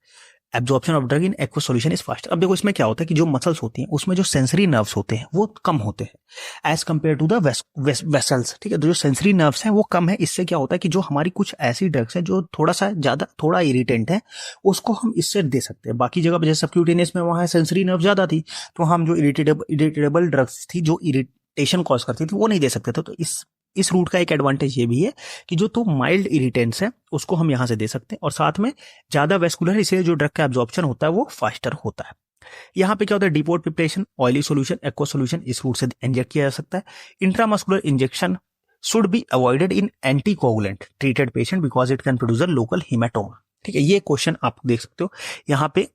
absorption of drug in aqueous solution is fast. अब देखो इसमें क्या होता है कि जो मसल्स होती हैं उसमें जो सेंसरी नर्व्स होते हैं वो कम होते हैं as compare to the vessels, ठीक है। तो जो सेंसरी नर्व्स हैं वो कम है, इससे क्या होता है कि जो हमारी कुछ ऐसी ड्रग्स है जो थोड़ा इरिटेंट है उसको हम इससे दे सकते हैं। बाकी जगह जैसे सबक्यूटेनियस में वहां सेंसरी नर्व ज्यादा थी तो हम जो इरिटेटेबल ड्रग्स थी जो इरिटेशन कॉज करती थी वो नहीं दे सकते थे, तो इस इस रूट का एक एडवांटेज ये भी है कि जो तो माइल्ड इरिटेंट्स है उसको हम यहाँ से दे सकते हैं, और साथ में ज्यादा वेस्कुलर है, इसलिए जो ड्रग का एब्जॉर्प्शन होता है वो फास्टर होता है। यहाँ पे क्या होता है, deport preparation, oily solution, aqua solution इस रूट से इंजेक्ट किया जा सकता है। Intramuscular injection should be avoided in anticoagulant treated patient because it can produce local haematoma. ठीक है, ये क्वेश्चन आप देख सकते हो यहाँ पे।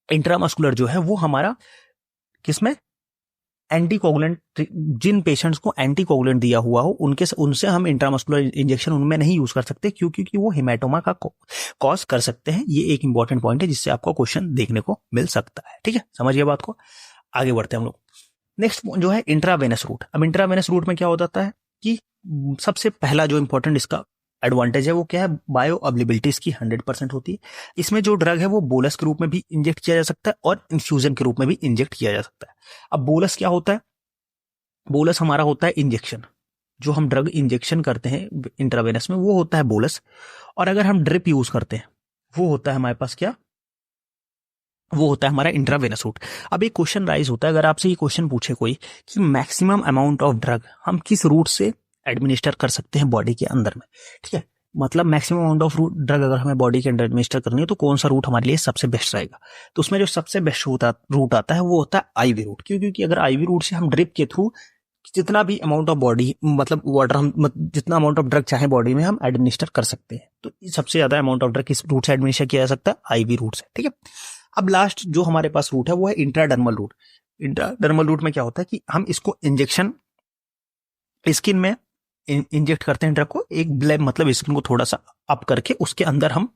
इंट्रामस्कुलर जो है वो हमारा किसमें, एंटीकोगुलेंट, जिन पेशेंट्स को एंटीकोगुलेंट दिया हुआ हो उनसे हम इंट्रामस्कुलर इंजेक्शन उनमें नहीं यूज कर सकते, क्योंकि वो हिमेटोमा का कॉज कर सकते हैं। ये एक इंपॉर्टेंट पॉइंट है जिससे आपको क्वेश्चन देखने को मिल सकता है। ठीक है, समझिए बात को, आगे बढ़ते हैं हम लोग। नेक्स्ट जो है इंट्रावेनस रूट। अब इंट्रावेनस रूट में क्या हो जाता है कि सबसे पहला जो इंपॉर्टेंट इसका एडवांटेज है वो क्या है, बायो अवेलेबिलिटी इसकी 100% होती है। इसमें जो ड्रग है वो बोलस के रूप में भी इंजेक्ट किया जा सकता है और इन्फ्यूजन के रूप में भी इंजेक्ट किया जा सकता है। अब बोलस क्या होता है, बोलस हमारा होता है इंजेक्शन, जो हम ड्रग इंजेक्शन करते हैं इंट्रावेनस में वो होता है बोलस, और अगर हम ड्रिप यूज करते हैं वो होता है हमारे पास क्या, वो होता है हमारा इंट्रावेनस रूट। अब एक क्वेश्चन राइज होता है, अगर आपसे ये क्वेश्चन पूछे कोई कि मैक्सिमम अमाउंट ऑफ ड्रग हम किस रूट से एडमिनिस्टर कर सकते हैं बॉडी के अंदर में, ठीक है, मतलब मैक्सिमम अमाउंट ऑफ ड्रग अगर हमें बॉडी के अंदर एडमिनिस्टर करनी है तो कौन सा रूट हमारे लिए सबसे बेस्ट रहेगा। तो उसमें जो सबसे बेस्ट रूट आता है वो होता है आईवी रूट। क्योंकि अगर आईवी रूट से हम ड्रिप के थ्रू जितना भी अमाउंट ऑफ बॉडी मतलब वाटर हम जितना अमाउंट ऑफ ड्रग चाहे बॉडी में हम एडमिनिस्टर कर सकते हैं। तो सबसे ज्यादा अमाउंट ऑफ ड्रग किस रूट से एडमिनिस्टर किया जा सकता है, आईवी रूट से। ठीक है, अब लास्ट जो हमारे पास रूट है वो है इंट्राडर्मल रूट। इंट्राडर्मल रूट में क्या होता है कि हम इसको इंजेक्शन स्किन में इंजेक्ट करते हैं ड्रग को, एक ब्लेब मतलब स्किन को थोड़ा सा अप करके उसके अंदर हम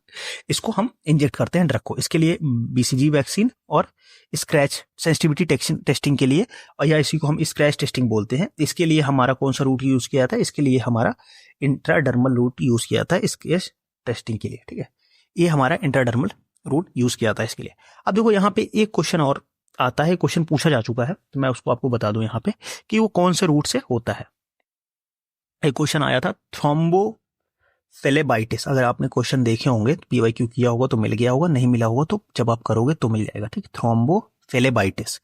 इंजेक्ट करते हैं ड्रग को। इसके लिए बीसीजी वैक्सीन और स्क्रैच सेंसिटिविटी टेस्टिंग के लिए, और या इसी को हम स्क्रैच टेस्टिंग बोलते हैं। इसके लिए हमारा कौन सा रूट यूज किया था, इसके लिए हमारा इंट्राडर्मल रूट यूज किया था स्क्रैच टेस्टिंग के लिए। ठीक है, ये हमारा इंट्राडर्मल रूट यूज किया था इसके लिए। अब देखो यहाँ पे एक क्वेश्चन और आता है, क्वेश्चन पूछा जा चुका है तो मैं उसको आपको बता दूं यहाँ पे कि वो कौन से रूट से होता है। एक क्वेश्चन आया था थ्रोम्बोफ्लेबाइटिस, अगर आपने क्वेश्चन देखे होंगे पीवाईक्यू किया होगा तो मिल गया होगा, नहीं मिला होगा तो जब आप करोगे तो मिल जाएगा। ठीक, थ्रोम्बोफ्लेबाइटिस,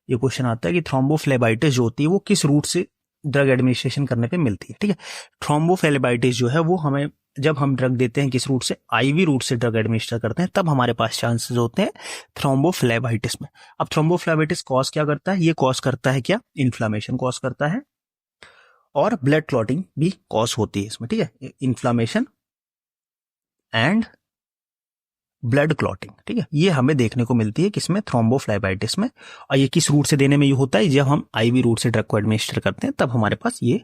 ये क्वेश्चन आता है कि थ्रोम्बोफ्लेबाइटिस जो होती है वो किस रूट से ड्रग एडमिनिस्ट्रेशन करने पे मिलती है। ठीक है, थ्रोम्बोफ्लेबाइटिस जो है वो हमें जब हम ड्रग देते हैं किस रूट से, आईवी रूट से ड्रग एडमिनिस्टर करते हैं, तब हमारे पास चांसेस होते हैं थ्रोम्बोफ्लेबाइटिस में। अब थ्रोम्बोफ्लेबाइटिस कॉज क्या करता है, ये कॉज करता है क्या, इन्फ्लामेशन कॉज करता है और ब्लड क्लॉटिंग भी कॉज होती है इसमें। ठीक है, इन्फ्लामेशन एंड ब्लड क्लॉटिंग, ठीक है, ये हमें देखने को मिलती है किसमें, थ्रोम्बोफ्लेबाइटिस में। और ये किस रूट से देने में ये होता है, जब हम आईवी रूट से ड्रग को एडमिनिस्टर करते हैं तब हमारे पास ये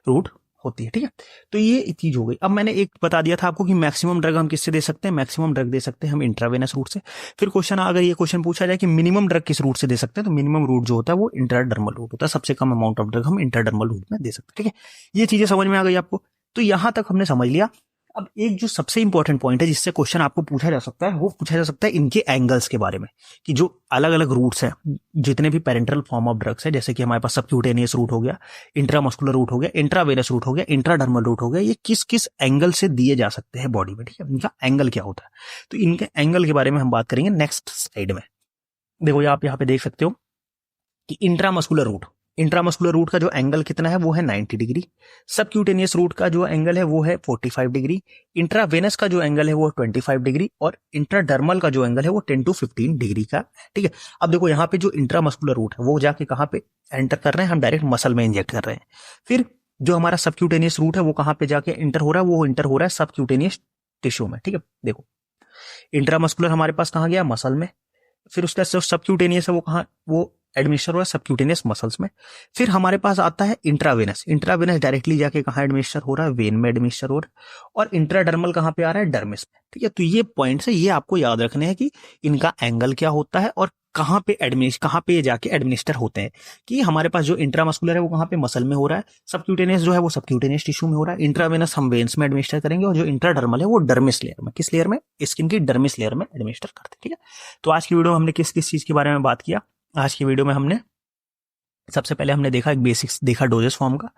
रूट होती है। ठीक है, तो ये चीज हो गई। अब मैंने एक बता दिया था आपको कि मैक्सिमम ड्रग हम किससे दे सकते हैं, मैक्सिमम ड्रग दे सकते हैं हम इंट्रावेनस रूट से। फिर क्वेश्चन अगर ये क्वेश्चन पूछा जाए कि मिनिमम ड्रग किस रूट से दे सकते हैं, तो मिनिमम रूट जो होता है वो इंट्राडर्मल रूट होता है। सबसे कम अमाउंट ऑफ ड्रग हम इंट्राडर्मल रूट में दे सकते हैं। ठीक है, ये चीजें समझ में आ गई आपको, तो यहां तक हमने समझ लिया। अब एक जो सबसे इंपॉर्टेंट पॉइंट है जिससे क्वेश्चन आपको पूछा जा सकता है, वो पूछा जा सकता है इनके एंगल्स के बारे में, कि जो अलग अलग रूट्स हैं, जितने भी पेरेंटल फॉर्म ऑफ ड्रग्स है, जैसे कि हमारे पास सबक्यूटेनियस रूट हो गया, इंट्रामस्कुलर रूट हो गया, इंट्रावेनस रूट हो गया, इंट्राडर्मल रूट हो गया, ये किस किस एंगल से दिए जा सकते हैं बॉडी में। ठीक है, इनका एंगल क्या होता है, तो इनके एंगल के बारे में हम बात करेंगे नेक्स्ट स्लाइड में। देखो आप यहाँ पे देख सकते हो कि इंट्रामस्कुलर रूट का जो एंगल कितना है वो है 90 डिग्री, सबक्यूटेनियस रूट का जो एंगल है वो है 45 डिग्री, इंट्रावेनस का जो एंगल है वो 25 डिग्री, और इंट्राडर्मल का जो एंगल है वो 10 to 15 डिग्री का। ठीक है, अब देखो यहाँ पे जो इंट्रामस्कुलर रूट है वो जाके कहाँ पे एंटर कर रहे हैं, हम डायरेक्ट मसल में इंजेक्ट कर रहे हैं। फिर जो हमारा सबक्यूटेनियस रूट है वो कहाँ पे जाके इंटर हो रहा है, वो इंटर हो रहा है सबक्यूटेनियस टिश्यू में। ठीक है, देखो इंट्रामस्कुलर हमारे पास कहाँ गया, मसल में, फिर उसका सबक्यूटेनियस है वो कहाँ, वो एडमिनिस्टर हुआ सबक्यूटेनियस मसल्स में। फिर हमारे पास आता है इंट्रावेनस डायरेक्टली जाके कहाँ एडमिनिस्टर हो रहा है, वेन में एडमिनिस्टर हो रहा है, और इंट्राडर्मल कहाँ पे आ रहा है, डर्मिस में। ठीक है, तो ये पॉइंट्स है, ये आपको याद रखने हैं कि इनका एंगल क्या होता है और कहाँ पे जाके एडमिनिस्टर होते हैं। कि हमारे पास जो इंट्रामस्कुलर है वो कहाँ पे, मसल में हो रहा है, सबक्यूटेनियस जो है वो सबक्यूटेनियस टिश्यू में हो रहा है, इंट्रावेनस हम वेन्स में एडमिनिस्टर करेंगे, और जो इंट्राडर्मल है वो डर्मिस लेयर में, किस लेयर में, स्किन की डर्मिस लेयर में एडमिनिस्टर करते हैं। ठीक है, तो आज की वीडियो में हमने किस किस चीज के बारे में बात किया, आज की वीडियो में हमने सबसे पहले हमने देखा एक बेसिक्स देखा डोजेस फॉर्म का,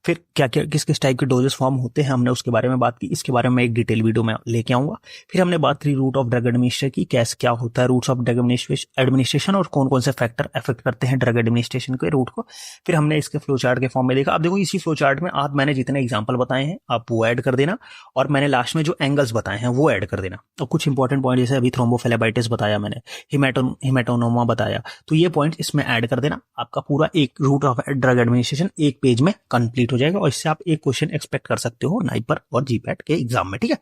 फिर क्या क्या किस किस टाइप के डोजेस फॉर्म होते हैं हमने उसके बारे में बात की। इसके बारे में एक डिटेल वीडियो में लेके आऊंगा। फिर हमने बात करी रूट ऑफ ड्रग एडमिनिस्ट्रेशन की, कैसे क्या होता है रूट्स ऑफ ड्रग एडमिनिस्ट्रेशन और कौन कौन से फैक्टर अफेक्ट करते हैं ड्रग एडमिनिस्ट्रेशन के रूट को। फिर हमने इसके फ्लो चार्ट के फॉर्म में देखा। अब देखो इसी फ्लो चार्ट में आप मैंने जितने एग्जाम्पल बताए हैं आप वो ऐड कर देना, और मैंने लास्ट में जो एंगल्स बताए हैं वो ऐड कर देना। और कुछ इंपॉर्टेंट पॉइंट जैसे अभी थ्रोम्बोफेलेबाइटिस बताया मैंने, हिमेटोनोमा बताया, तो ये पॉइंट इसमें ऐड कर देना। आपका पूरा एक रूट ऑफ ड्रग एडमिनिस्ट्रेशन एक पेज में कंप्लीट हो जाएगा, और इससे आप एक क्वेश्चन एक्सपेक्ट कर सकते हो नाइपर और जीपैट के एग्जाम में। ठीक है,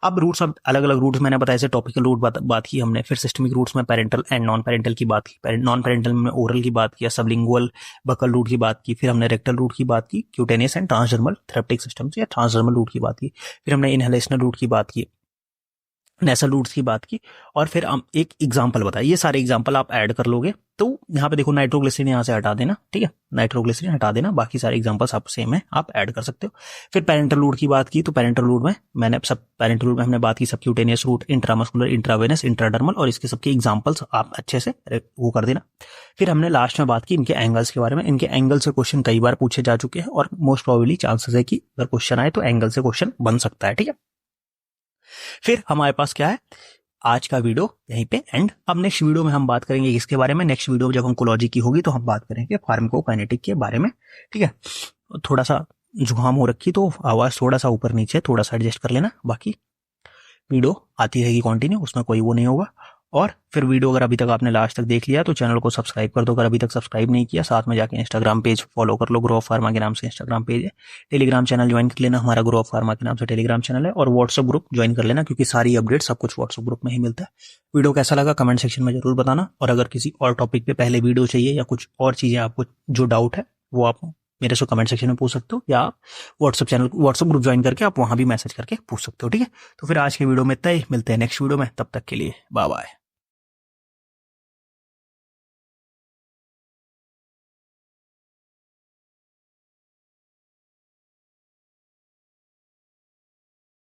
अब रूट्स अब अलग अलग रूट्स मैंने बताया, जैसे टॉपिकल रूट बात की हमने, फिर सिस्टमिक रूट्स में पेरेंटल एंड नॉन पेरेंटल की बात की, नॉन पेरेंटल में ओरल की बात की, सबलिंगुअल बकल रूट की बात की, फिर हमने रेक्टल रूट की बात की, क्यूटेनियस एंड ट्रांसडर्मल थेरेप्टिक सिस्टम या ट्रांसडर्मल रूट की बात की, फिर हमने इनहेलेशनल रूट की बात की, नेसल रूट्स की बात की, और फिर हम एक एग्जांपल बताया। ये सारे एग्जांपल आप ऐड कर लोगे तो यहाँ पे देखो नाइट्रोग्लिसरीन यहाँ से हटा देना, ठीक है, नाइट्रोग्लिसरीन हटा देना, बाकी सारे एग्जांपल्स आप सेम है आप ऐड कर सकते हो। फिर पेरेंटल रूट की बात की, तो पेरेंटल रूट में मैंने पेरेंटल रूट में हमने बात की subcutaneous route, intramuscular, intravenous, intradermal, और इसके सबके एग्जांपल्स आप अच्छे से वो कर देना। फिर हमने लास्ट में बात की इनके एंगल्स के बारे में। इनके एंगल से क्वेश्चन कई बार पूछे जा चुके हैं, और मोस्ट प्रोबेबली चांसेस है कि अगर क्वेश्चन आए तो एंगल से क्वेश्चन बन सकता है। ठीक है, फिर हमारे पास क्या है, आज का वीडियो यहीं पे एंड। अब नेक्स्ट वीडियो में हम बात करेंगे इसके बारे में। नेक्स्ट वीडियो जब हम कोलॉजी की होगी तो हम बात करेंगे फार्माकोकाइनेटिक के बारे में। ठीक है, थोड़ा सा जुकाम हो रखी तो आवाज थोड़ा सा ऊपर नीचे थोड़ा सा एडजस्ट कर लेना, बाकी वीडियो आती रहेगी कंटिन्यू, उसमें कोई वो नहीं होगा। और फिर वीडियो अगर अभी तक आपने लास्ट तक देख लिया तो चैनल को सब्सक्राइब कर दो, अगर अभी तक सब्सक्राइब नहीं किया। साथ में जाके इंस्टाग्राम पेज फॉलो कर लो, ग्रो ऑफ फार्मा के नाम से इंस्टाग्राम पेज है। टेलीग्राम चैनल ज्वाइन कर लेना, हमारा ग्रो ऑफ फार्मा के नाम से टेलीग्राम चैनल है। और व्हाट्सएप ग्रुप ज्वाइन कर लेना, क्योंकि सारी अपडेट सब कुछ व्हाट्सएप ग्रुप में ही मिलता है। वीडियो कैसा लगा कमेंट सेक्शन में जरूर बताना, और अगर किसी और टॉपिक पे पहले वीडियो चाहिए या कुछ और चीजें आपको जो डाउट है वो आप मेरे से कमेंट सेक्शन में पूछ सकते हो, या आप व्हाट्सएप ग्रुप ज्वाइन करके आप वहां भी मैसेज करके पूछ सकते हो। ठीक है, तो फिर आज के वीडियो में इतना ही, मिलते हैं नेक्स्ट वीडियो में, तब तक के लिए बाय बाय।